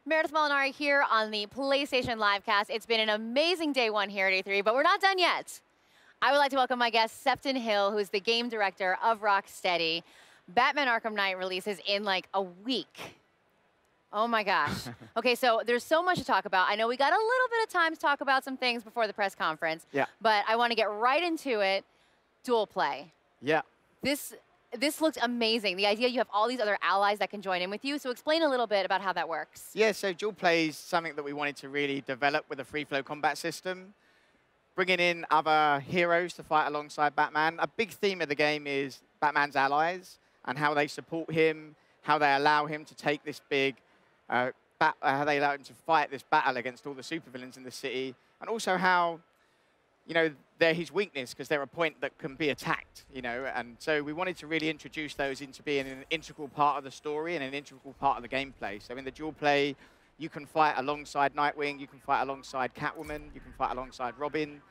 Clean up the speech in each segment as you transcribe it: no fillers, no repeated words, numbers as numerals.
Meredith Molinari here on the PlayStation Livecast. It's been an amazing day one here at E3, but we're not done yet. I would like to welcome my guest, Sefton Hill, who is the game director of Rocksteady. Batman Arkham Knight releases in like a week. Oh my gosh. Okay, so there's so much to talk about. I know we got a little bit of time to talk about some things before the press conference, but I want to get right into it. Dual play. Yeah. This looks amazing. The idea you have all these other allies that can join in with you. So explain a little bit about how that works. Yeah, so dual play is something that we wanted to really develop with a free flow combat system, bringing in other heroes to fight alongside Batman. A big theme of the game is Batman's allies and how they support him, how they allow him to take this big, how they allow him to fight this battle against all the supervillains in the city, and also how, you know, they're his weakness because they're a point that can be attacked, you know, and so we wanted to really introduce those into being an integral part of the story and an integral part of the gameplay. So in the dual play, you can fight alongside Nightwing, you can fight alongside Catwoman, you can fight alongside Robin.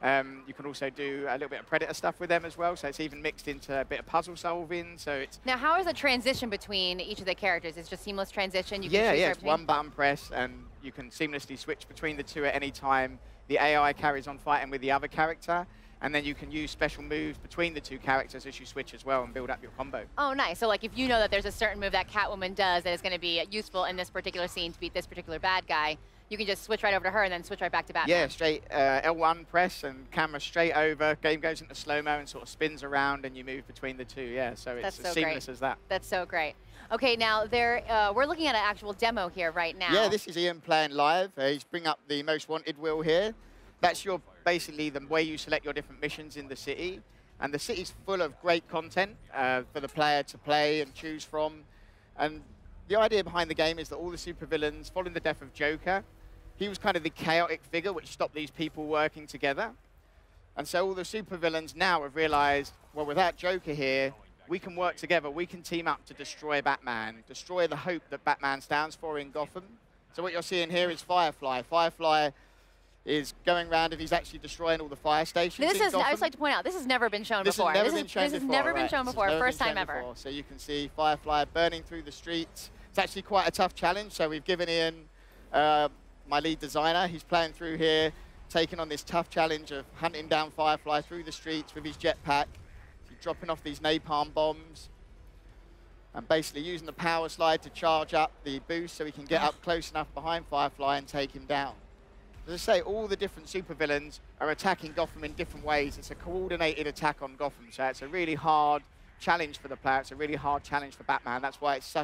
You can also do a little bit of Predator stuff with them as well, so it's even mixed into a bit of puzzle solving. So it's now, how is the transition between each of the characters? It's just seamless transition. You can yeah, it's one button press, and you can seamlessly switch between the two at any time. The AI carries on fighting with the other character, and then you can use special moves between the two characters as you switch as well and build up your combo. Oh, nice. So like if you know that there's a certain move that Catwoman does that is going to be useful in this particular scene to beat this particular bad guy, you can just switch right over to her and then switch right back to Batman. Yeah, straight L1 press and camera straight over. Game goes into slow-mo and sort of spins around and you move between the two. Yeah, so it's as seamless as that. That's so great. Okay, now we're looking at an actual demo here right now. Yeah, this is Ian playing live. He's bring up the most wanted wheel here. That's basically the way you select your different missions in the city. And the city's full of great content for the player to play and choose from. And the idea behind the game is that all the supervillains, following the death of Joker, he was kind of the chaotic figure which stopped these people working together. And so all the supervillains now have realized, well, without Joker here, we can work together. We can team up to destroy Batman, destroy the hope that Batman stands for in Gotham. So what you're seeing here is Firefly. Firefly is going around and he's actually destroying all the fire stations. I just like to point out, this has never been shown before. This has never been shown before, first time ever. So you can see Firefly burning through the streets. It's actually quite a tough challenge, so we've given Ian, my lead designer, he's playing through here, taking on this tough challenge of hunting down Firefly through the streets with his jetpack, dropping off these napalm bombs, and basically using the power slide to charge up the boost so he can get up close enough behind Firefly and take him down. As I say, all the different supervillains are attacking Gotham in different ways. It's a coordinated attack on Gotham, so it's a really hard challenge for the player. It's a really hard challenge for Batman. That's why it's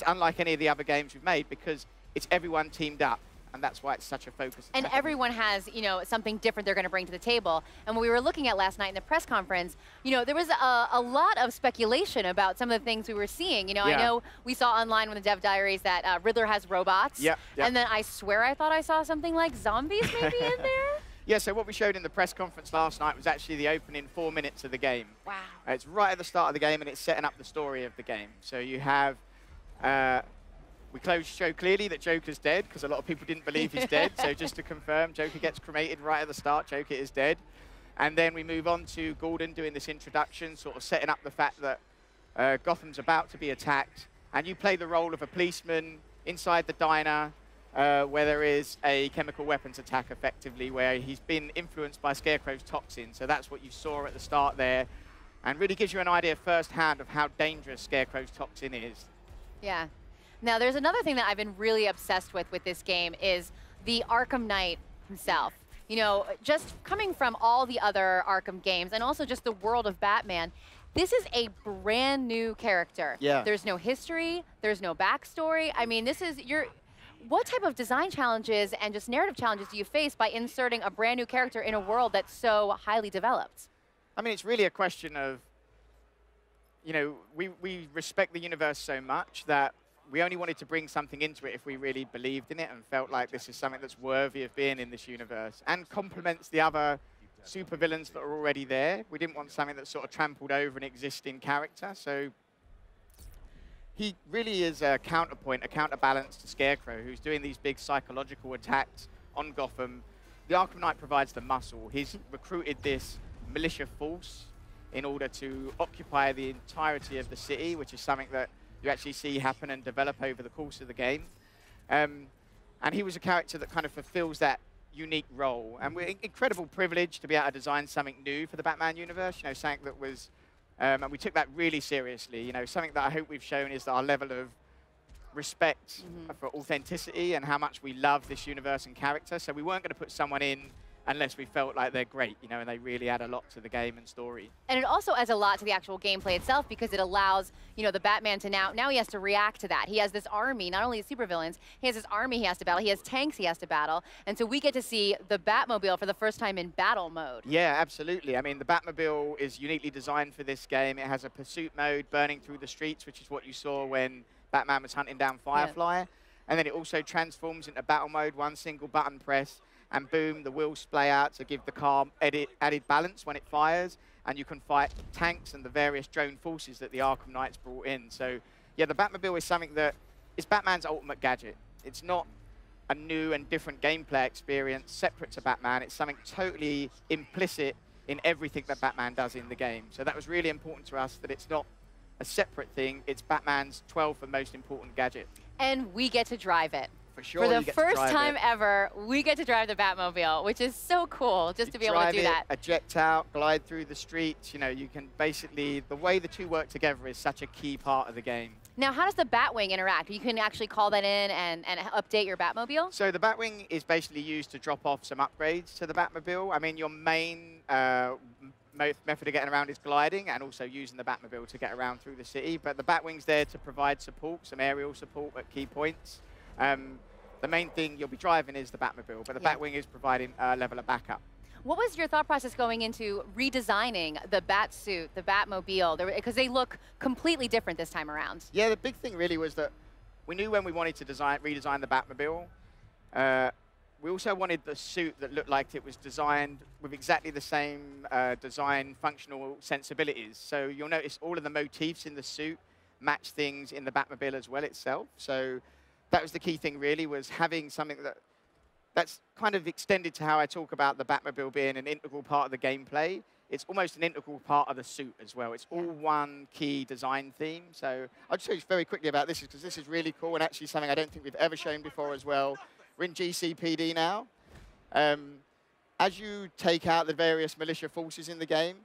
unlike any of the other games we've made, because it's everyone teamed up. And that's why it's such a focus. And everyone has, you know, something different they're going to bring to the table. And when we were looking at last night in the press conference, you know, there was a lot of speculation about some of the things we were seeing. You know, I know we saw online in the Dev Diaries that Riddler has robots. And then I swear I thought I saw something like zombies maybe in there. Yeah, so what we showed in the press conference last night was actually the opening 4 minutes of the game. Wow. It's right at the start of the game, and it's setting up the story of the game. So you have... we show clearly that Joker's dead, because a lot of people didn't believe he's dead. So just to confirm, Joker gets cremated right at the start. Joker is dead. And then we move on to Gordon doing this introduction, sort of setting up the fact that Gotham's about to be attacked. And you play the role of a policeman inside the diner where there is a chemical weapons attack, effectively, where he's been influenced by Scarecrow's toxin. So that's what you saw at the start there. And really gives you an idea firsthand of how dangerous Scarecrow's toxin is. Yeah. Now, there's another thing that I've been really obsessed with this game is the Arkham Knight himself. You know, just coming from all the other Arkham games and also just the world of Batman, this is a brand new character. Yeah. There's no history, there's no backstory. I mean, what type of design challenges and just narrative challenges do you face by inserting a brand new character in a world that's so highly developed? I mean, it's really a question of, you know, we respect the universe so much that we only wanted to bring something into it if we really believed in it and felt like this is something that's worthy of being in this universe and complements the other supervillains that are already there. We didn't want something that sort of trampled over an existing character. So he really is a counterpoint, a counterbalance to Scarecrow, who's doing these big psychological attacks on Gotham. The Arkham Knight provides the muscle. He's recruited this militia force in order to occupy the entirety of the city, which is something that you actually see happen and develop over the course of the game. And he was a character that kind of fulfills that unique role. And we're incredible privilege to be able to design something new for the Batman universe, you know, something that was, and we took that really seriously. You know, something that I hope we've shown is that our level of respect for authenticity and how much we love this universe and character. So we weren't going to put someone in unless we felt like they're great, you know, and they really add a lot to the game and story. And it also adds a lot to the actual gameplay itself because it allows, you know, the Batman to now he has to react to that. He has this army, not only supervillains, he has this army he has to battle, he has tanks he has to battle, and so we get to see the Batmobile for the first time in battle mode. Yeah, absolutely. I mean, the Batmobile is uniquely designed for this game. It has a pursuit mode, burning through the streets, which is what you saw when Batman was hunting down Firefly. Yeah. And then it also transforms into battle mode, one single button press, and boom, the wheels splay out to give the car added balance when it fires, and you can fight tanks and the various drone forces that the Arkham Knights brought in. So, yeah, the Batmobile is something that is Batman's ultimate gadget. It's not a new and different gameplay experience separate to Batman. It's something totally implicit in everything that Batman does in the game. So that was really important to us, that it's not a separate thing. It's Batman's 12th and most important gadget. And we get to drive it. For sure, for the first time ever, we get to drive the Batmobile, which is so cool just to be able to do that. Eject out, glide through the streets. You know, you can basically, the way the two work together is such a key part of the game. Now, how does the Batwing interact? You can actually call that in and update your Batmobile? So the Batwing is basically used to drop off some upgrades to the Batmobile. I mean, your main method of getting around is gliding and also using the Batmobile to get around through the city. But the Batwing's there to provide support, some aerial support at key points. The main thing you'll be driving is the Batmobile, but the Batwing is providing a level of backup. What was your thought process going into redesigning the Batsuit, the Batmobile? Because they look completely different this time around. Yeah, the big thing really was that we knew when we wanted to redesign the Batmobile, we also wanted the suit that looked like it was designed with exactly the same design functional sensibilities. So you'll notice all of the motifs in the suit match things in the Batmobile as well itself. So that was the key thing, really, was having something that's kind of extended to how I talk about the Batmobile being an integral part of the gameplay. It's almost an integral part of the suit as well. It's all one key design theme. So I'll just tell you very quickly about this, because this is really cool and actually something I don't think we've ever shown before as well. We're in GCPD now. As you take out the various militia forces in the game,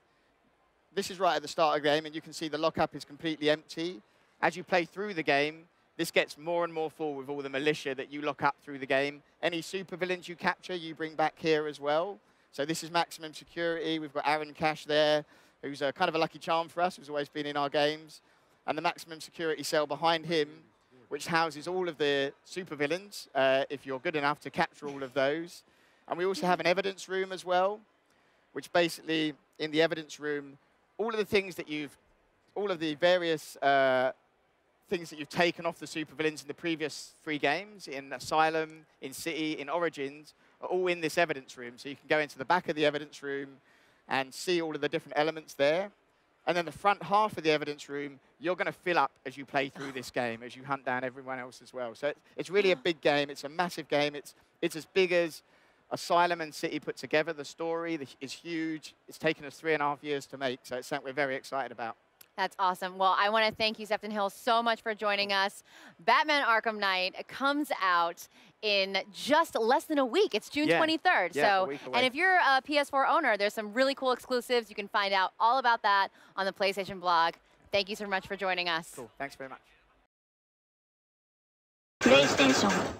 this is right at the start of the game, and you can see the lockup is completely empty. As you play through the game, this gets more and more full with all the militia that you lock up through the game. Any supervillains you capture, you bring back here as well. So this is maximum security. We've got Aaron Cash there, who's kind of a lucky charm for us, who's always been in our games. And the maximum security cell behind him, which houses all of the supervillains, if you're good enough to capture all of those. And we also have an evidence room as well, which basically, in the evidence room, all of the things that all of the various things that you've taken off the supervillains in the previous 3 games, in Asylum, in City, in Origins, are all in this evidence room. So you can go into the back of the evidence room and see all of the different elements there. And then the front half of the evidence room, you're going to fill up as you play through this game, as you hunt down everyone else as well. So it's really a big game. It's a massive game. It's as big as Asylum and City put together. The story is huge. It's taken us 3.5 years to make, so it's something we're very excited about. That's awesome. Well, I want to thank you, Sefton Hill, so much for joining us. Batman Arkham Knight comes out in just less than a week. It's June 23rd. Yeah, so, a week away. and if you're a PS4 owner, there's some really cool exclusives. You can find out all about that on the PlayStation.Blog. Thank you so much for joining us. Cool. Thanks very much. PlayStation